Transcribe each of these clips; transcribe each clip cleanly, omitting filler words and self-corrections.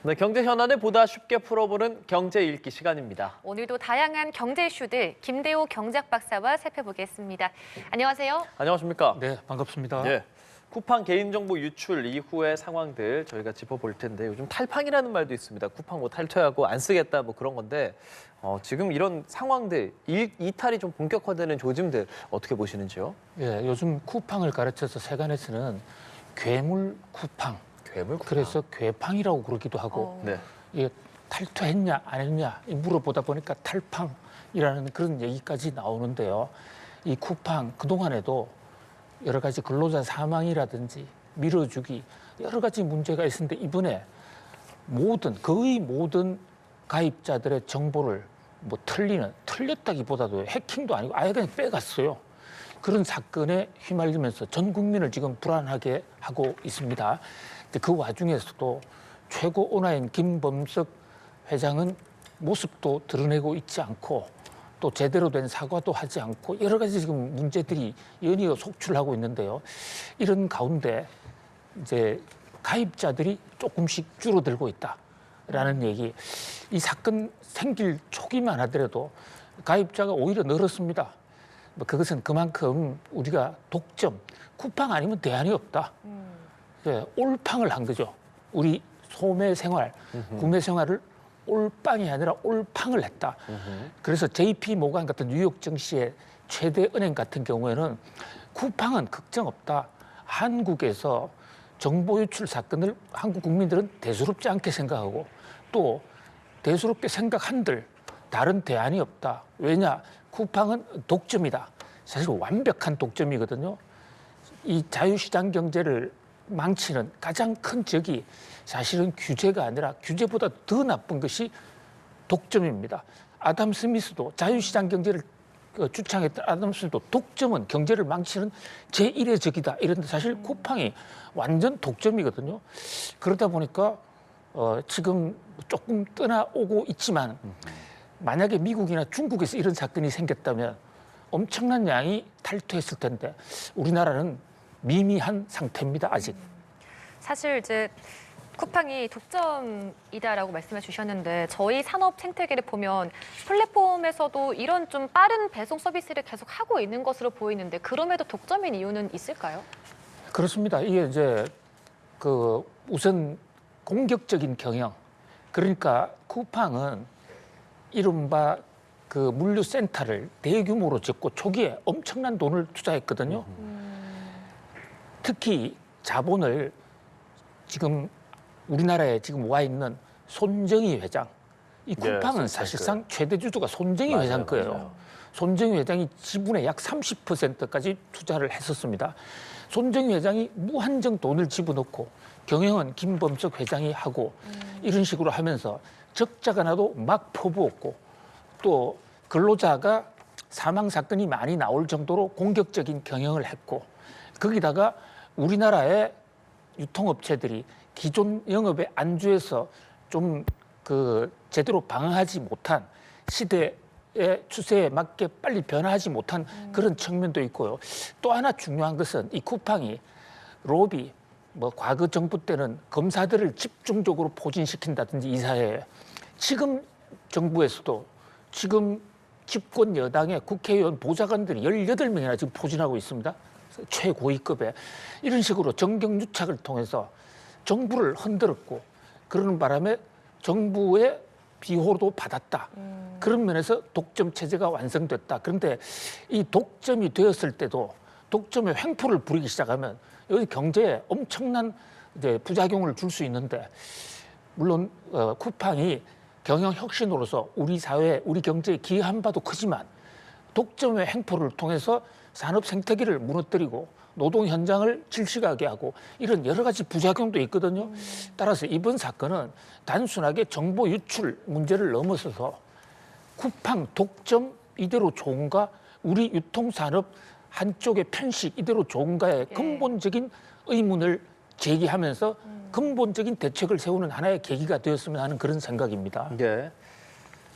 네, 경제 현안을 보다 쉽게 풀어보는 경제 읽기 시간입니다. 오늘도 다양한 경제 이슈들 김대호 경제학 박사와 살펴보겠습니다. 안녕하세요. 안녕하십니까? 네, 반갑습니다. 예. 쿠팡 개인정보 유출 이후의 상황들 저희가 짚어볼 텐데 요즘 탈팡이라는 말도 있습니다. 쿠팡 뭐 탈퇴하고 안 쓰겠다 뭐 그런 건데 지금 이런 상황들, 이탈이 좀 본격화되는 조짐들 어떻게 보시는지요? 예, 요즘 쿠팡을 가르쳐서 세간에서는 괴물 쿠팡, 괴물 쿠팡. 그래서 괴팡이라고 그러기도 하고 네. 이게 탈퇴했냐 안 했냐 물어보다 보니까 탈팡이라는 그런 얘기까지 나오는데요. 이 쿠팡 그동안에도 여러 가지 근로자 사망이라든지 밀어주기 여러 가지 문제가 있었는데 이번에 거의 모든 가입자들의 정보를 뭐 틀렸다기보다도 해킹도 아니고 아예 그냥 빼갔어요. 그런 사건에 휘말리면서 전 국민을 지금 불안하게 하고 있습니다. 근데 그 와중에서도 최고 온화인 김범석 회장은 모습도 드러내고 있지 않고 또 제대로 된 사과도 하지 않고 여러 가지 지금 문제들이 연이어 속출하고 있는데요. 이런 가운데 이제 가입자들이 조금씩 줄어들고 있다라는 얘기. 이 사건 생길 초기만 하더라도 가입자가 오히려 늘었습니다. 그것은 그만큼 우리가 독점, 쿠팡 아니면 대안이 없다. 올팡을 한 거죠. 우리 소매 생활, 구매 생활을 올빵이 아니라 올팡을 했다. 그래서 JP 모간 같은 뉴욕 증시의 최대 은행 같은 경우에는 쿠팡은 걱정 없다. 한국에서 정보 유출 사건을 한국 국민들은 대수롭지 않게 생각하고 또 대수롭게 생각한들 다른 대안이 없다. 왜냐? 쿠팡은 독점이다. 사실 완벽한 독점이거든요. 이 자유시장 경제를 망치는 가장 큰 적이 사실은 규제가 아니라 규제보다 더 나쁜 것이 독점입니다. 아담 스미스도 자유시장 경제를 주창했던 아담 스미스도 독점은 경제를 망치는 제1의 적이다. 이런데 사실 쿠팡이 완전 독점이거든요. 그러다 보니까 지금 조금 떠나오고 있지만 만약에 미국이나 중국에서 이런 사건이 생겼다면 엄청난 양이 탈퇴했을 텐데 우리나라는 미미한 상태입니다, 아직. 사실 이제 쿠팡이 독점이다라고 말씀해 주셨는데 저희 산업 생태계를 보면 플랫폼에서도 이런 좀 빠른 배송 서비스를 계속 하고 있는 것으로 보이는데 그럼에도 독점인 이유는 있을까요? 그렇습니다. 이게 이제 우선 공격적인 경영. 그러니까 쿠팡은 이른바 물류센터를 대규모로 짓고 초기에 엄청난 돈을 투자했거든요. 특히 자본을 지금 우리나라에 지금 와 있는 손정희 회장. 이 쿠팡은 사실상 최대 주주가 손정희 회장 거예요. 맞아요. 손정희 회장이 지분의 약 30%까지 투자를 했었습니다. 손정희 회장이 무한정 돈을 집어넣고 경영은 김범석 회장이 하고 이런 식으로 하면서 적자가 나도 막 퍼부었고 또 근로자가 사망 사건이 많이 나올 정도로 공격적인 경영을 했고 거기다가 우리나라의 유통업체들이 기존 영업에 안주해서 좀 제대로 방어하지 못한 시대의 추세에 맞게 빨리 변화하지 못한 그런 측면도 있고요. 또 하나 중요한 것은 이 쿠팡이 로비, 과거 정부 때는 검사들을 집중적으로 포진시킨다든지 이 사회에 지금 정부에서도 지금 집권 여당의 국회의원 보좌관들이 18명이나 지금 포진하고 있습니다. 최고위급에. 이런 식으로 정경유착을 통해서 정부를 흔들었고 그러는 바람에 정부의 비호도 받았다. 그런 면에서 독점 체제가 완성됐다. 그런데 이 독점이 되었을 때도 독점의 횡포를 부리기 시작하면 여기 경제에 엄청난 이제 부작용을 줄 수 있는데 물론 쿠팡이 경영 혁신으로서 우리 사회, 우리 경제에 기여한 바도 크지만 독점의 횡포를 통해서 산업 생태계를 무너뜨리고 노동 현장을 질식하게 하고 이런 여러 가지 부작용도 있거든요. 따라서 이번 사건은 단순하게 정보 유출 문제를 넘어서서 쿠팡 독점 이대로 좋은가, 우리 유통산업 한쪽의 편식 이대로 좋은가의 근본적인 의문을 제기하면서 근본적인 대책을 세우는 하나의 계기가 되었으면 하는 그런 생각입니다. 네.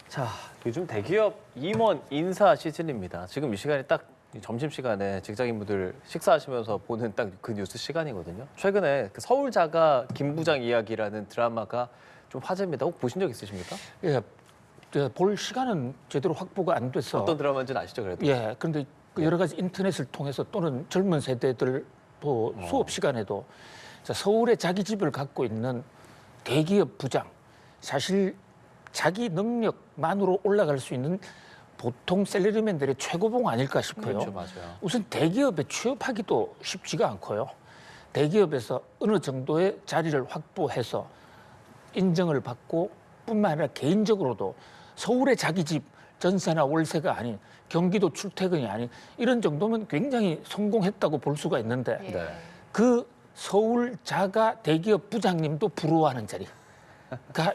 자, 요즘 대기업 임원 인사 시즌입니다. 지금 이 시간이 딱 점심시간에 직장인분들 식사하시면서 보는 딱 그 뉴스 시간이거든요. 최근에 서울자가 김 부장 이야기라는 드라마가 좀 화제입니다. 혹 보신 적 있으십니까? 예, 볼 시간은 제대로 확보가 안 돼서 어떤 드라마인지는 아시죠, 그래도? 예, 그런데 그 여러 가지 인터넷을 통해서 또는 젊은 세대들 뭐 수업 시간에도 자, 서울에 자기 집을 갖고 있는 대기업 부장, 사실 자기 능력만으로 올라갈 수 있는 보통 셀러리맨들의 최고봉 아닐까 싶어요. 그렇죠, 맞아요. 우선 대기업에 취업하기도 쉽지가 않고요. 대기업에서 어느 정도의 자리를 확보해서 인정을 받고 뿐만 아니라 개인적으로도 서울에 자기 집 전세나 월세가 아닌 경기도 출퇴근이 아닌 이런 정도면 굉장히 성공했다고 볼 수가 있는데 예. 네. 그 서울 자가 대기업 부장님도 부러워하는 자리가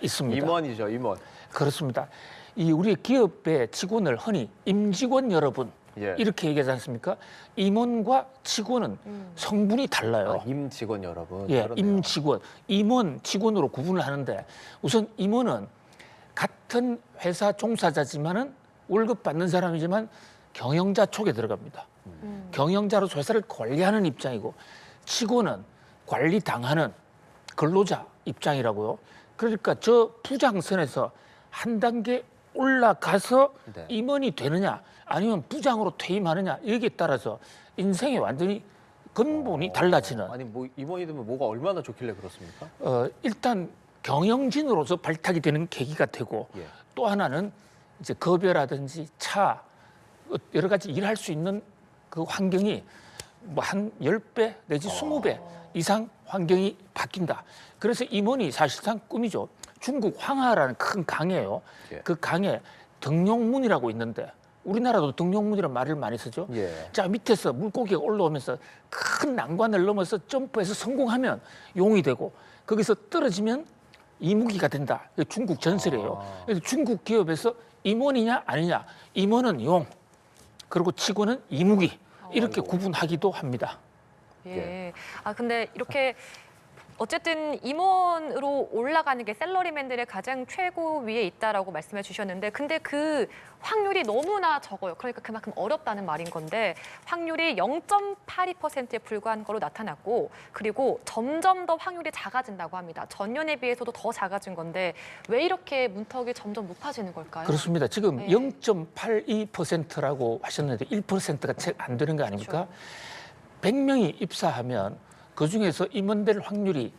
있습니다. 임원이죠, 임원. 그렇습니다. 이 우리 기업의 직원을 흔히 임직원 여러분 예. 이렇게 얘기하지 않습니까? 임원과 직원은 성분이 달라요. 임직원 여러분. 예, 그러네요. 임직원, 임원, 직원으로 구분을 하는데 우선 임원은 같은 회사 종사자지만은 월급 받는 사람이지만 경영자 쪽에 들어갑니다. 경영자로서 회사를 관리하는 입장이고 직원은 관리 당하는 근로자 입장이라고요. 그러니까 저 부장선에서 한 단계 올라가서 네. 임원이 되느냐 아니면 부장으로 퇴임하느냐 여기에 따라서 인생이 완전히 근본이 달라지는 아니 뭐 임원이 되면 뭐가 얼마나 좋길래 그렇습니까? 일단 경영진으로서 발탁이 되는 계기가 되고 예. 또 하나는 이제 급여라든지 차 여러 가지 일할 수 있는 그 환경이 뭐 한 10배 내지 20배 이상 환경이 바뀐다. 그래서 임원이 사실상 꿈이죠. 중국 황하라는 큰 강이에요. 예. 그 강에 등용문이라고 있는데 우리나라도 등용문이라는 말을 많이 쓰죠. 예. 자, 밑에서 물고기가 올라오면서 큰 난관을 넘어서 점프해서 성공하면 용이 되고 거기서 떨어지면 이무기가 된다. 이게 중국 전설이에요. 그래서 중국 기업에서 임원이냐 아니냐. 임원은 용, 그리고 직원은 이무기 이렇게 구분하기도 합니다. 예. 아 근데 이렇게 어쨌든 임원으로 올라가는 게 셀러리맨들의 가장 최고 위에 있다라고 말씀해 주셨는데 근데 그 확률이 너무나 적어요. 그러니까 그만큼 어렵다는 말인 건데 확률이 0.82%에 불과한 거로 나타났고 그리고 점점 더 확률이 작아진다고 합니다. 전년에 비해서도 더 작아진 건데 왜 이렇게 문턱이 점점 높아지는 걸까요? 그렇습니다. 지금 네. 0.82%라고 하셨는데 1%가 채 안 되는 거 아닙니까? 100명이 입사하면 그중에서 임원될 확률이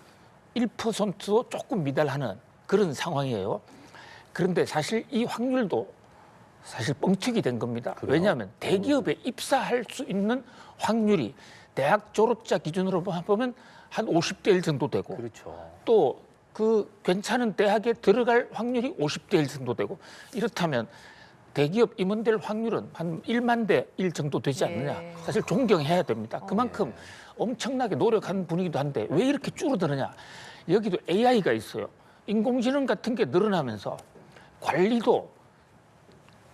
1%도 조금 미달하는 그런 상황이에요. 그런데 사실 이 확률도 사실 뻥튀기 된 겁니다. 그래요? 왜냐하면 대기업에 입사할 수 있는 확률이 대학 졸업자 기준으로 보면 한 50대 1 정도 되고 그렇죠. 또 그 괜찮은 대학에 들어갈 확률이 50대 1 정도 되고 이렇다면 대기업 임원될 확률은 한 1만 대 1 정도 되지 않느냐. 예. 사실 존경해야 됩니다. 그만큼 엄청나게 노력한 분이기도 한데 왜 이렇게 줄어드느냐. 여기도 AI가 있어요. 인공지능 같은 게 늘어나면서 관리도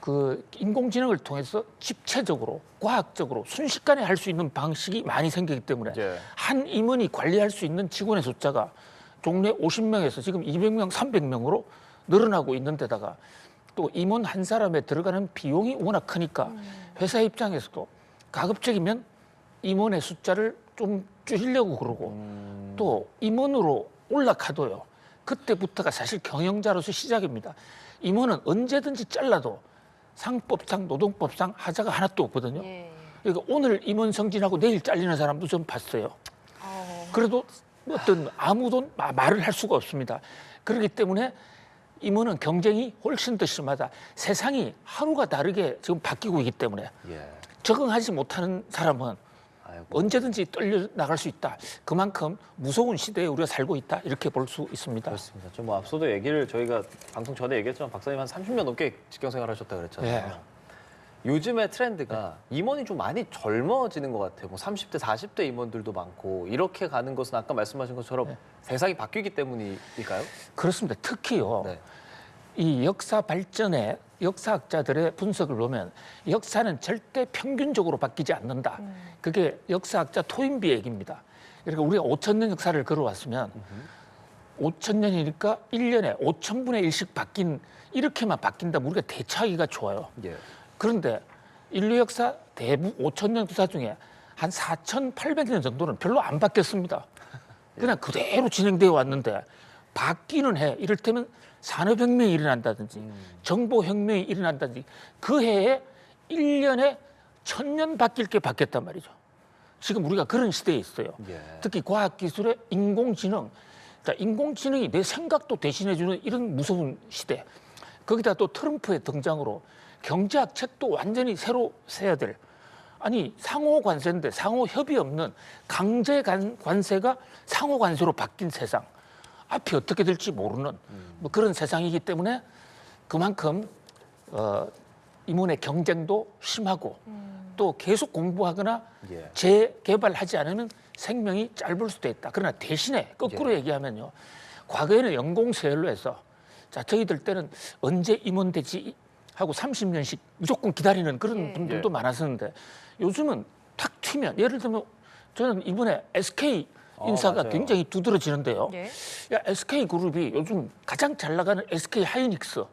그 인공지능을 통해서 집체적으로 과학적으로 순식간에 할 수 있는 방식이 많이 생기기 때문에 예. 한 임원이 관리할 수 있는 직원의 숫자가 종래 50명에서 지금 200명, 300명으로 늘어나고 있는 데다가 또 임원 한 사람에 들어가는 비용이 워낙 크니까 회사 입장에서도 가급적이면 임원의 숫자를 좀 줄이려고 그러고 또 임원으로 올라가도요. 그때부터가 사실 경영자로서 시작입니다. 임원은 언제든지 잘라도 상법상 노동법상 하자가 하나도 없거든요. 예. 그러니까 오늘 임원 승진하고 내일 잘리는 사람도 좀 봤어요. 그래도 어떤 아무도 말을 할 수가 없습니다. 그렇기 때문에 임원은 경쟁이 훨씬 더 심하다. 세상이 하루가 다르게 지금 바뀌고 있기 때문에 예. 적응하지 못하는 사람은 아이고. 언제든지 떨려 나갈 수 있다. 그만큼 무서운 시대에 우리가 살고 있다. 이렇게 볼 수 있습니다. 그렇습니다. 좀 뭐 앞서도 얘기를 저희가 방송 전에 얘기했지만 박사님 한 30년 넘게 직경 생활하셨다 그랬잖아요. 예. 요즘의 트렌드가 임원이 좀 많이 젊어지는 것 같아요. 뭐 30대, 40대 임원들도 많고 이렇게 가는 것은 아까 말씀하신 것처럼 세상이 바뀌기 때문일까요? 그렇습니다. 특히요. 네. 이 역사 발전에 역사학자들의 분석을 보면 역사는 절대 평균적으로 바뀌지 않는다. 그게 역사학자 토인비 얘기입니다. 그러니까 우리가 5,000년 역사를 걸어왔으면 5,000년이니까 1년에 5,000분의 1씩 이렇게만 바뀐다면 우리가 대처하기가 좋아요. 예. 그런데 인류 역사 대부분 5,000년 역사 중에 한 4,800년 정도는 별로 안 바뀌었습니다. 그냥 그대로 진행되어 왔는데 바뀌는 해, 이를테면 산업혁명이 일어난다든지 정보혁명이 일어난다든지 그 해에 1년에 1000년 바뀔 게 바뀌었단 말이죠. 지금 우리가 그런 시대에 있어요. 예. 특히 과학기술의 인공지능, 자, 인공지능이 내 생각도 대신해주는 이런 무서운 시대. 거기다 또 트럼프의 등장으로 경제학 책도 완전히 새로 써야 될, 아니 상호 관세인데 상호 협의 없는 강제 관세가 상호 관세로 바뀐 세상. 앞이 어떻게 될지 모르는 뭐 그런 세상이기 때문에 그만큼 이문의 경쟁도 심하고 또 계속 공부하거나 예. 재개발하지 않으면 생명이 짧을 수도 있다. 그러나 대신에 거꾸로 얘기하면요. 과거에는 연공서열로 해서 자, 저희들 때는 언제 임원되지 하고 30년씩 무조건 기다리는 그런 분들도 많았었는데 요즘은 탁 튀면 예를 들면 저는 이번에 SK 인사가 맞아요. 굉장히 두드러지는데요. 예. 야, SK그룹이 요즘 가장 잘 나가는 SK하이닉스.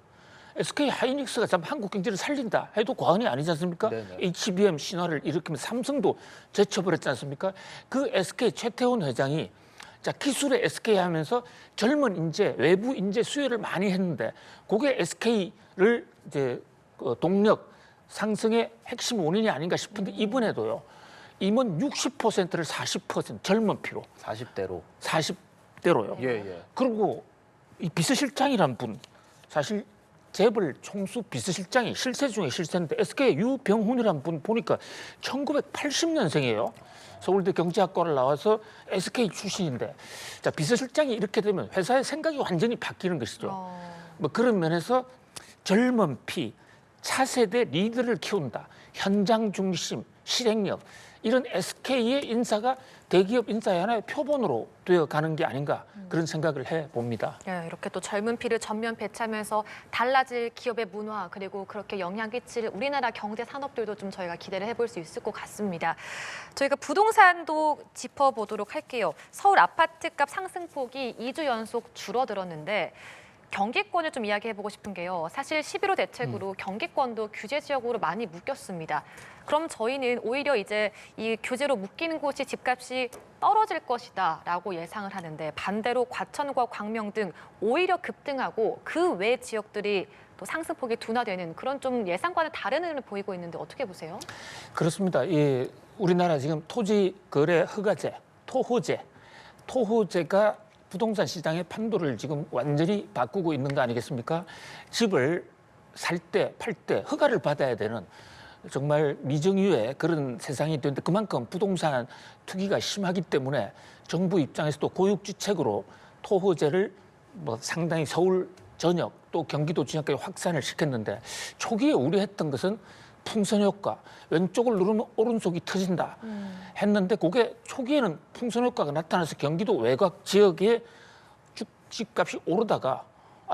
SK하이닉스가 참 한국 경제를 살린다 해도 과언이 아니지 않습니까? 네네. HBM 신화를 일으키면 삼성도 제쳐버렸지 않습니까? 그 SK 최태원 회장이 자, 기술의 SK 하면서 젊은 인재, 외부 인재 수요를 많이 했는데 그게 SK를 이제 동력 상승의 핵심 원인이 아닌가 싶은데 이번에도요. 임원 60%를 40% 젊은 피로 40대로. 40대로요. 예, 예. 그리고 이 비서실장이란 분 사실 재벌 총수 비서실장이 실세 중에 실세인데 SK 유병훈이란 분 보니까 1980년생이에요. 서울대 경제학과를 나와서 SK 출신인데 자, 비서실장이 이렇게 되면 회사의 생각이 완전히 바뀌는 것이죠. 뭐 그런 면에서 젊은 피, 차세대 리더를 키운다. 현장 중심, 실행력 이런 SK의 인사가 대기업 인사의 하나의 표본으로 되어 가는 게 아닌가 그런 생각을 해봅니다. 네, 이렇게 또 젊은 피를 전면 배치하면서 달라질 기업의 문화 그리고 그렇게 영향 끼칠 우리나라 경제 산업들도 좀 저희가 기대를 해볼 수 있을 것 같습니다. 저희가 부동산도 짚어보도록 할게요. 서울 아파트값 상승폭이 2주 연속 줄어들었는데 경기권을 좀 이야기해보고 싶은 게요. 사실 11호 대책으로 경기권도 규제 지역으로 많이 묶였습니다. 그럼 저희는 오히려 이제 이 규제로 묶이는 곳이 집값이 떨어질 것이다라고 예상을 하는데 반대로 과천과 광명 등 오히려 급등하고 그 외 지역들이 또 상승폭이 둔화되는 그런 좀 예상과는 다른 흐름을 보이고 있는데 어떻게 보세요? 그렇습니다. 이 우리나라 지금 토지 거래 허가제, 토호제가 부동산 시장의 판도를 지금 완전히 바꾸고 있는 거 아니겠습니까? 집을 살 때, 팔 때 허가를 받아야 되는 정말 미정유의 그런 세상이 되는데 그만큼 부동산 투기가 심하기 때문에 정부 입장에서도 고육지책으로 토호제를 뭐 상당히 서울 전역 또 경기도 지역까지 확산을 시켰는데 초기에 우려했던 것은 풍선 효과, 왼쪽을 누르면 오른쪽이 터진다 했는데 그게 초기에는 풍선 효과가 나타나서 경기도 외곽 지역에 집값이 오르다가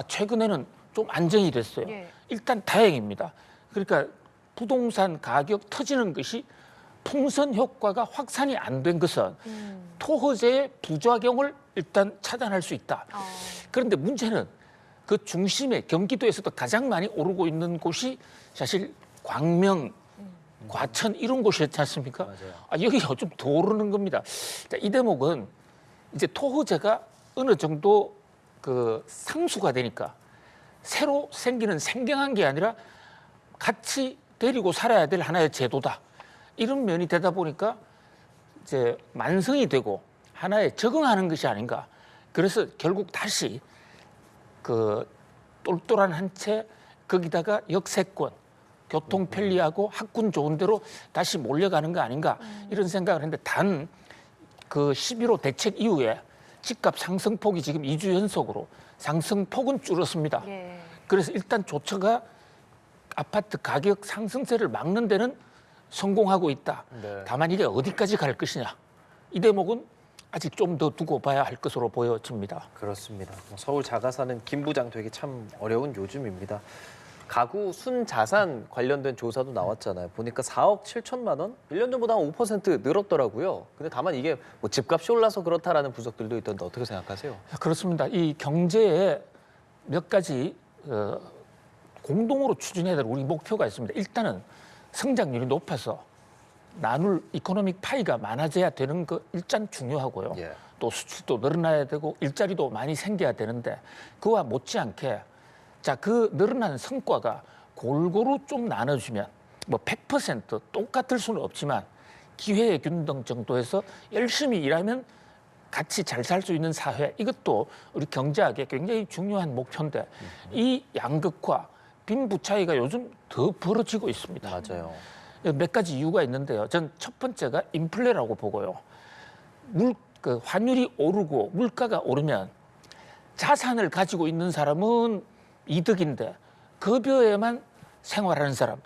최근에는 좀 안정이 됐어요. 예. 일단 다행입니다. 그러니까 부동산 가격 터지는 것이 풍선 효과가 확산이 안 된 것은 토호제의 부작용을 일단 차단할 수 있다. 그런데 문제는 그 중심에 경기도에서도 가장 많이 오르고 있는 곳이 사실 광명, 과천 이런 곳이었지 않습니까? 맞아요. 여기가 좀 더 오르는 겁니다. 자, 이 대목은 이제 토호제가 어느 정도 그 상수가 되니까 새로 생기는 생경한 게 아니라 같이 데리고 살아야 될 하나의 제도다. 이런 면이 되다 보니까 이제 만성이 되고 하나에 적응하는 것이 아닌가. 그래서 결국 다시 그 똘똘한 한 채 거기다가 역세권, 교통 편리하고 학군 좋은 데로 다시 몰려가는 거 아닌가 이런 생각을 했는데 단 그 11호 대책 이후에 집값 상승폭이 지금 2주 연속으로 상승폭은 줄었습니다. 예. 그래서 일단 조처가 아파트 가격 상승세를 막는 데는 성공하고 있다. 네. 다만 이게 어디까지 갈 것이냐. 이 대목은 아직 좀 더 두고 봐야 할 것으로 보여집니다. 그렇습니다. 서울 자가사는 김 부장 되기 참 어려운 요즘입니다. 가구 순자산 관련된 조사도 나왔잖아요. 보니까 4억 7천만 원? 1년 전보다 한 5% 늘었더라고요. 근데 다만 이게 뭐 집값이 올라서 그렇다라는 분석들도 있던데 어떻게 생각하세요? 그렇습니다. 이 경제에 몇 가지 공동으로 추진해야 될 우리 목표가 있습니다. 일단은 성장률이 높아서 나눌 이코노믹 파이가 많아져야 되는 거 일단 중요하고요. 예. 또 수출도 늘어나야 되고 일자리도 많이 생겨야 되는데 그와 못지않게 자, 그 늘어나는 성과가 골고루 좀 나눠주면 뭐 100% 똑같을 수는 없지만 기회의 균등 정도에서 열심히 일하면 같이 잘 살 수 있는 사회, 이것도 우리 경제학에 굉장히 중요한 목표인데 이 양극화, 빈부 차이가 요즘 더 벌어지고 있습니다. 맞아요. 몇 가지 이유가 있는데요. 전 첫 번째가 인플레라고 보고요. 그 환율이 오르고 물가가 오르면 자산을 가지고 있는 사람은 이득인데 급여에만 생활하는 사람,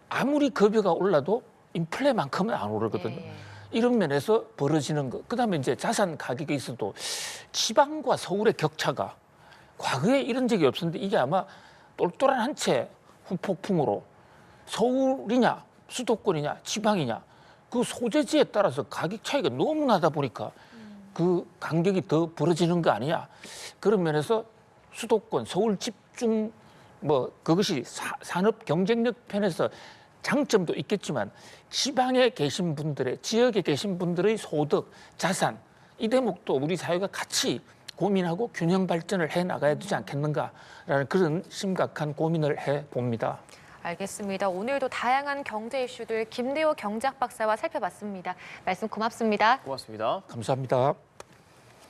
아무리 급여가 올라도 인플레만큼은 안 오르거든요. 예. 이런 면에서 벌어지는 거. 그다음에 이제 자산 가격이 있어도 지방과 서울의 격차가 과거에 이런 적이 없었는데 이게 아마 똘똘한 한 채 후폭풍으로 서울이냐 수도권이냐 지방이냐 그 소재지에 따라서 가격 차이가 너무 나다 보니까 그 간격이 더 벌어지는 거 아니냐. 그런 면에서 수도권 서울 집중 뭐 그것이 산업 경쟁력 편에서 장점도 있겠지만 지방에 계신 분들의 지역에 계신 분들의 소득, 자산 이 대목도 우리 사회가 같이 고민하고 균형 발전을 해 나가야 되지 않겠는가라는 그런 심각한 고민을 해 봅니다. 알겠습니다. 오늘도 다양한 경제 이슈들 김대호 경제학 박사와 살펴봤습니다. 말씀 고맙습니다. 고맙습니다. 감사합니다.